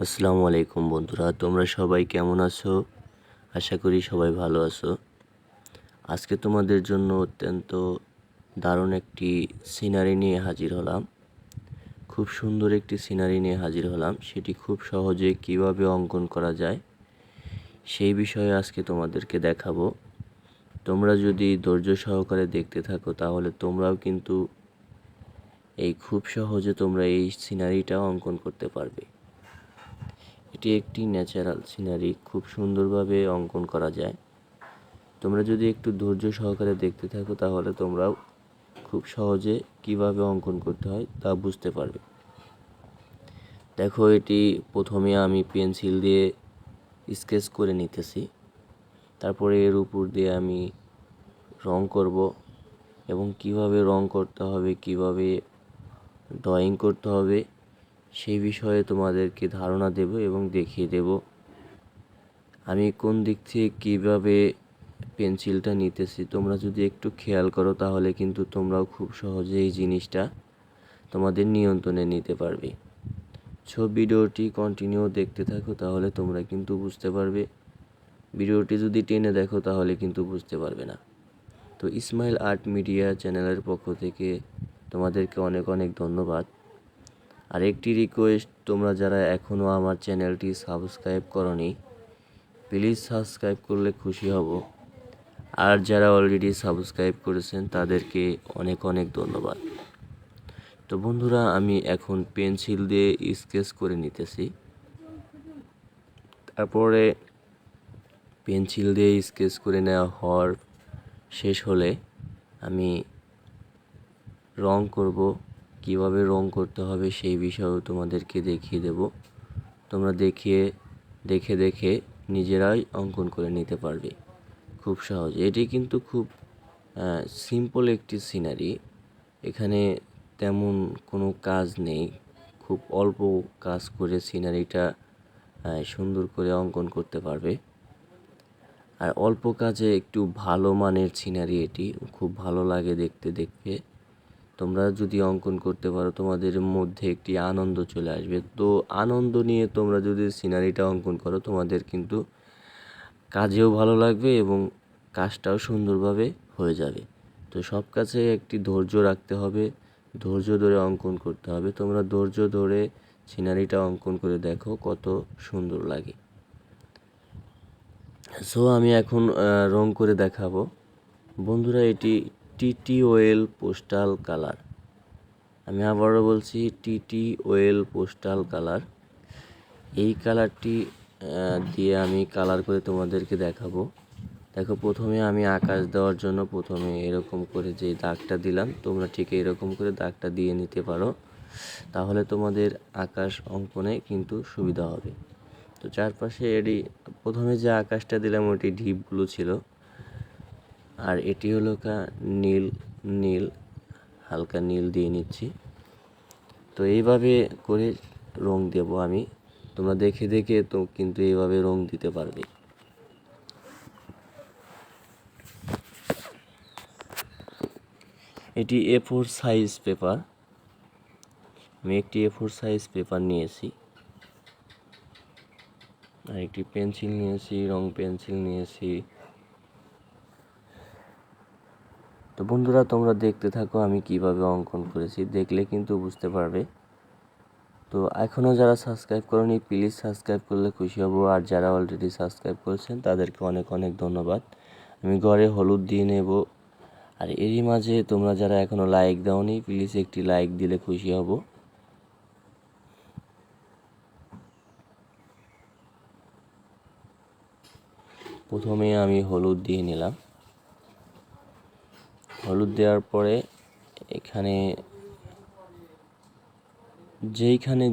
আসসালামু আলাইকুম বন্ধুরা, তোমরা সবাই কেমন আছো? আশা করি সবাই ভালো আছো। আজকে তোমাদের জন্য অত্যন্ত দারুণ একটি সিনারি নিয়ে হাজির হলাম। খুব সুন্দর একটি সিনারি নিয়ে হাজির হলাম। সেটি খুব সহজে কিভাবে অঙ্কন করা যায় সেই বিষয়ে আজকে তোমাদেরকে দেখাবো। তোমরা যদি ধৈর্য সহকারে দেখতে থাকো তাহলে তোমরাও কিন্তু খুব সহজে তোমরা এই সিনারিটা অঙ্কন করতে পারবে। এটি একটি ন্যাচারাল সিনারি, খুব সুন্দরভাবে অঙ্কন করা যায়। তোমরা যদি একটু ধৈর্য সহকারে দেখতে থাকো তাহলে তোমরাও খুব সহজে কিভাবে অঙ্কন করতে হয় তা বুঝতে পারবে। দেখো, এটি প্রথমে আমি পেন্সিল দিয়ে স্কেচ করে নিতেছি, তারপরে এর উপর দিয়ে আমি রং করব এবং কিভাবে রং করতে হবে, কিভাবে ড্রয়িং করতে হবে সেই বিষয়ে তোমাদেরকে ধারণা দেব এবং দেখিয়ে দেব। আমি কোন দিক থেকে কীভাবে পেন্সিলটা নিতেছি তোমরা যদি একটু খেয়াল করো তাহলে কিন্তু তোমরাও খুব সহজে এই জিনিসটা তোমাদের নিয়ন্ত্রণে নিতে পারবে। ভিডিওটি কন্টিনিউ দেখতে থাকো তাহলে তোমরা কিন্তু বুঝতে পারবে। ভিডিওটি যদি টেনে দেখো তাহলে কিন্তু বুঝতে পারবে না। তো ইসমাইল আর্ট মিডিয়া চ্যানেলের পক্ষ থেকে তোমাদেরকে অনেক অনেক ধন্যবাদ। আর একটি রিকোয়েস্ট, তোমরা যারা এখনও আমার চ্যানেলটি সাবস্ক্রাইব করোনি প্লিজ সাবস্ক্রাইব করলে খুশি হব। আর যারা অলরেডি সাবস্ক্রাইব করেছেন তাদেরকে অনেক অনেক ধন্যবাদ। তো বন্ধুরা, আমি এখন পেন্সিল দিয়ে স্কেচ করে নিতেছি। তারপরে পেন্সিল দিয়ে স্কেচ করে নেওয়া হওয়ার শেষ হলে আমি রং করব। কিভাবে রং করতে হবে সেই বিষয়েও তোমাদেরকে দেখিয়ে দেব। তোমরা দেখে দেখে নিজেরাই অঙ্কন করে নিতে পারবে খুব সহজ। এটি কিন্তু খুব সিম্পল একটি সিনারি। এখানে তেমন কোনো কাজ নেই, খুব অল্প কাজ করে সিনারিটা সুন্দর করে অঙ্কন করতে পারবে। আর অল্প কাজে একটু ভালো মানের সিনারি, এটি খুব ভালো লাগে দেখতে। তোমরা যদি অঙ্কন করতে পারো তোমাদের মধ্যে একটি আনন্দ চলে আসবে। তো আনন্দ নিয়ে তোমরা যদি সিনারিটা অঙ্কন করো তোমাদের কিন্তু কাজেও ভালো লাগবে এবং কাজটাও সুন্দরভাবে হয়ে যাবে। তো সব কাজে একটি ধৈর্য রাখতে হবে, ধৈর্য ধরে অঙ্কন করতে হবে। তোমরা ধৈর্য ধরে সিনারিটা অঙ্কন করে দেখো কত সুন্দর লাগে। আমি এখন রং করে দেখাবো বন্ধুরা। এটি টিটি ওয়েল পোস্টাল কালার। আমি আবারও বলছি, টিটি ওয়েল পোস্টাল কালার। এই কালারটি দিয়ে আমি কালার করে তোমাদেরকে দেখাবো। দেখো, প্রথমে আমি আকাশ দেওয়ার জন্য প্রথমে এরকম করে যে দাগটা দিলাম, তোমরা ঠিক এরকম করে দাগটা দিয়ে নিতে পারো, তাহলে তোমাদের আকাশ অঙ্কনে কিন্তু সুবিধা হবে। তো চারপাশে এটি প্রথমে যে আকাশটা দিলাম ওটি ঢিপগুলো ছিল, আর এটি হলো নীল হালকা নীল দিয়ে নিচ্ছি। তো এইভাবে করে রং দেব আমি। তোমরা দেখে তো কিন্তু এইভাবে রং দিতে পারবে। এটি A4 সাইজ পেপার। আমি একটি A4 সাইজ পেপার নিয়েছি, আর একটি পেন্সিল নিয়েছি, রং পেন্সিল নিয়েছি। তো বন্ধুরা, তোমরা দেখতে থাকো আমি কিভাবে অঙ্কন করেছি, দেখলে কিন্তু বুঝতে পারবে। তো এখনও যারা সাবস্ক্রাইব করোনি প্লিজ সাবস্ক্রাইব করলে খুশি হব। আর যারা অলরেডি সাবস্ক্রাইব করেছেন তাদেরকে অনেক অনেক ধন্যবাদ। আমি ঘরে হলুদ দিয়ে নেব। আর এরই মাঝে তোমরা যারা এখনও লাইক দাওনি প্লিজ একটি লাইক দিলে খুশি হব। প্রথমে আমি হলুদ দিয়ে নিলাম। হলুদ দেওয়ার পরে এখানে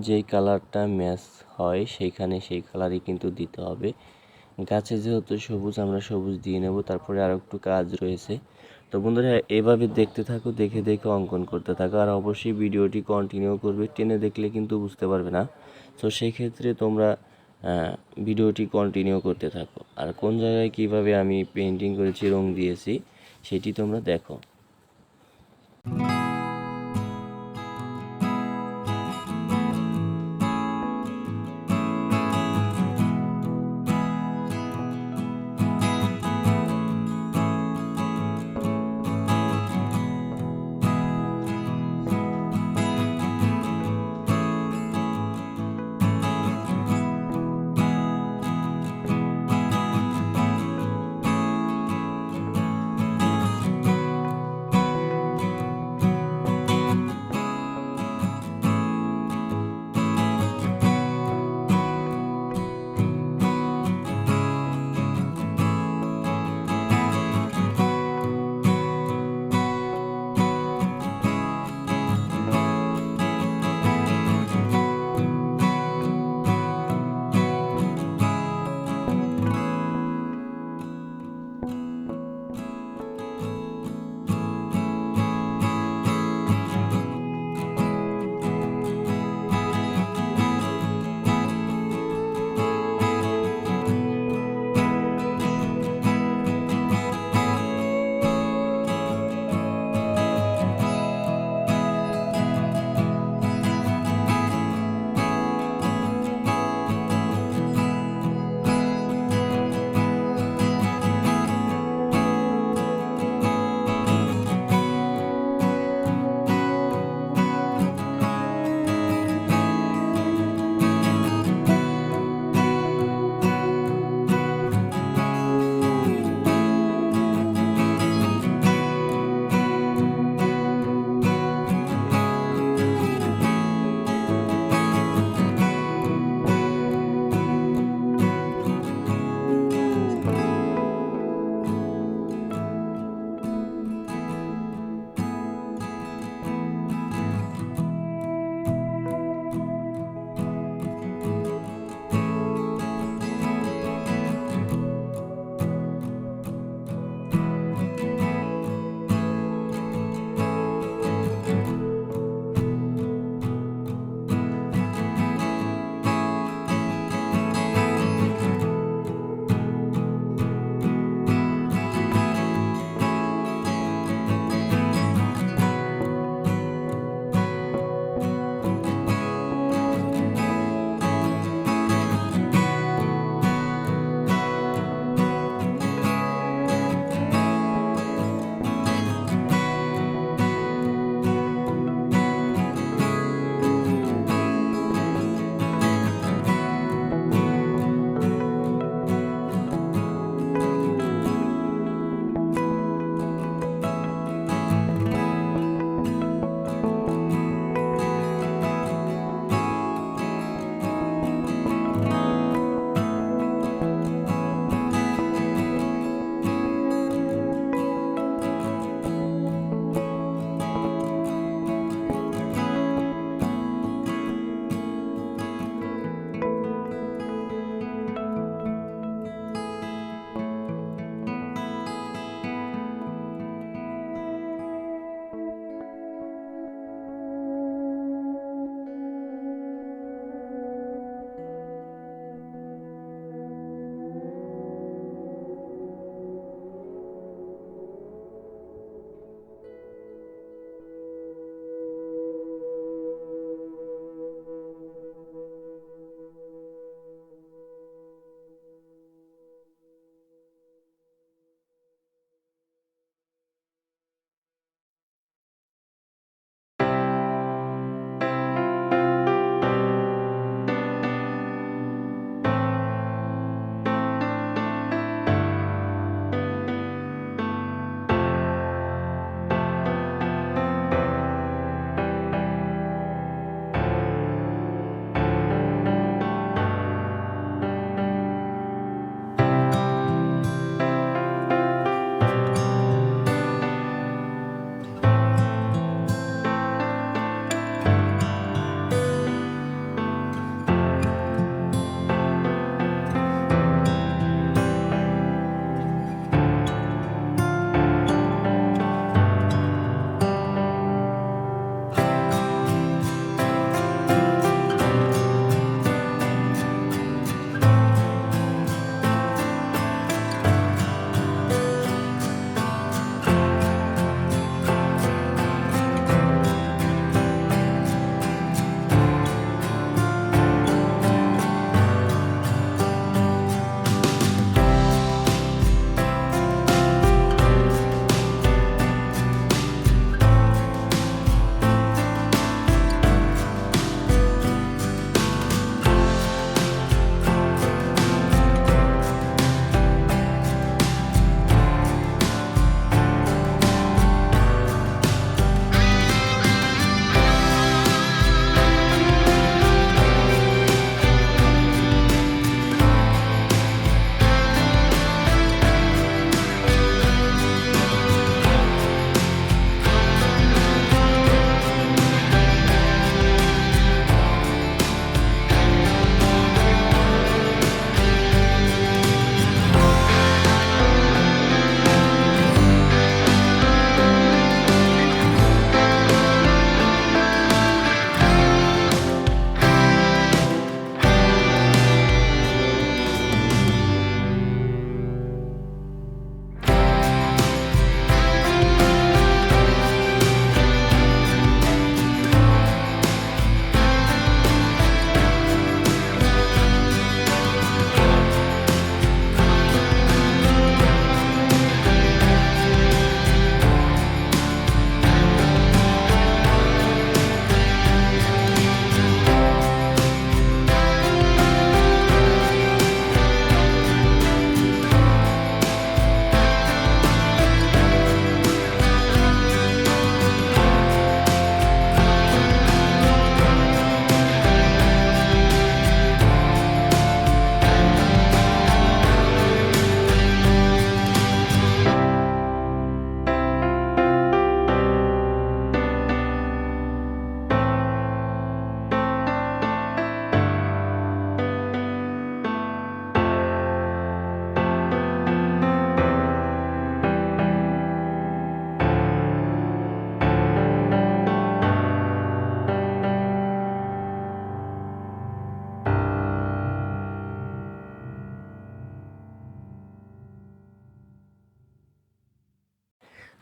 যেই কালারটা ম্যাচ হয় সেইখানে সেই কালারই কিন্তু দিতে হবে। গাছে যেহেতু সবুজ, আমরা সবুজ দিয়ে নেব। তারপরে আরও একটু কাজ রয়েছে। তো বন্ধুরা, এভাবে দেখতে থাকো, দেখে অঙ্কন করতে থাকো। আর অবশ্যই ভিডিওটি কন্টিনিউ করবে, টেনে দেখলে কিন্তু বুঝতে পারবে না। তো সেই ক্ষেত্রে তোমরা ভিডিওটি কন্টিনিউ করতে থাকো। আর কোন জায়গায় কিভাবে আমি পেন্টিং করেছি, রং দিয়েছি সেটি তোমরা দেখো।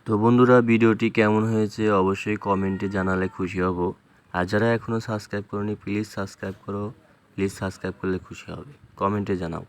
তো বন্ধুরা, ভিডিওটি কেমন হয়েছে অবশ্যই কমেন্টে জানালে খুশি হব। আর যারা এখনও সাবস্ক্রাইব করনি প্লিজ সাবস্ক্রাইব করো, প্লিজ সাবস্ক্রাইব করলে খুশি হবে, কমেন্টে জানাও।